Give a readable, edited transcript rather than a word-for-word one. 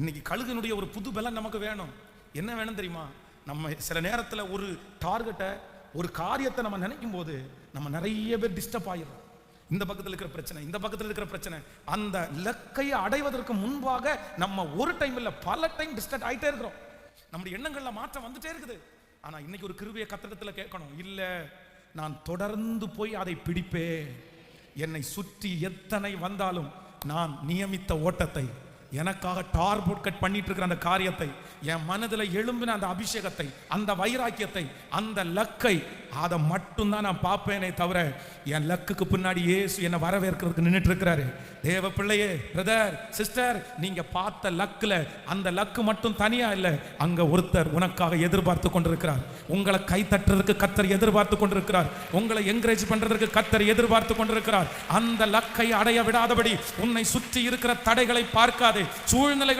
இன்னைக்கு கழுகுனுடைய ஒரு புது பலன் நமக்கு வேணும். என்ன வேணும் தெரியுமா? நம்ம சில நேரத்தில் ஒரு டார்கெட்டை, ஒரு காரியத்தை நம்ம நினைக்கும் போது நம்ம நிறைய பேர் டிஸ்டர்ப் ஆயிடும். இந்த பக்கத்தில் இருக்கிற பிரச்சனை, இந்த பக்கத்தில் இருக்கிற பிரச்சனை. அந்த இலக்கையை அடைவதற்கு முன்பாக நம்ம ஒரு டைம் இல்லை பல டைம் டிஸ்டர்ப் ஆகிட்டே இருக்கிறோம். நம்முடைய எண்ணங்கள்ல மாற்றம் வந்துட்டே இருக்குது. ஆனா இன்னைக்கு ஒரு கிருபையை கத்திரத்தில் கேட்கணும். இல்ல, நான் தொடர்ந்து போய் அதை பிடிப்பேன். என்னை சுற்றி எத்தனை வந்தாலும் நான் நியமித்த ஓட்டத்தை, எனக்காக டார்கெட் கட் பண்ணிட்டு இருக்கிற அந்த காரியத்தை, என் மனதில் எழும்பின அந்த அபிஷேகத்தை, அந்த வைராக்கியத்தை, அந்த லக்கை, அதை மட்டும்தான் நான் பார்ப்பேனே தவிர என் லக்குக்கு பின்னாடி இயேசு என்னை வரவேற்கிறதுக்கு நின்றுட்டு இருக்கிறாரு. தேவ பிள்ளையே, பிரதர், சிஸ்டர், நீங்க பார்த்த லக்குல அந்த லக்கு மட்டும் தனியா இல்லை. அங்க ஒருத்தர் உனக்காக எதிர்பார்த்து கொண்டிருக்கிறார். உங்களை கை தட்டுறதுக்கு கர்த்தர் எதிர்பார்த்து கொண்டிருக்கிறார். உங்களை என்கரேஜ் பண்றதுக்கு கர்த்தர் எதிர்பார்த்து கொண்டிருக்கிறார். அந்த லக்கை அடைய விடாதபடி உன்னை சுற்றி இருக்கிற தடைகளை பார்க்காதே, சூழ்நிலைகள்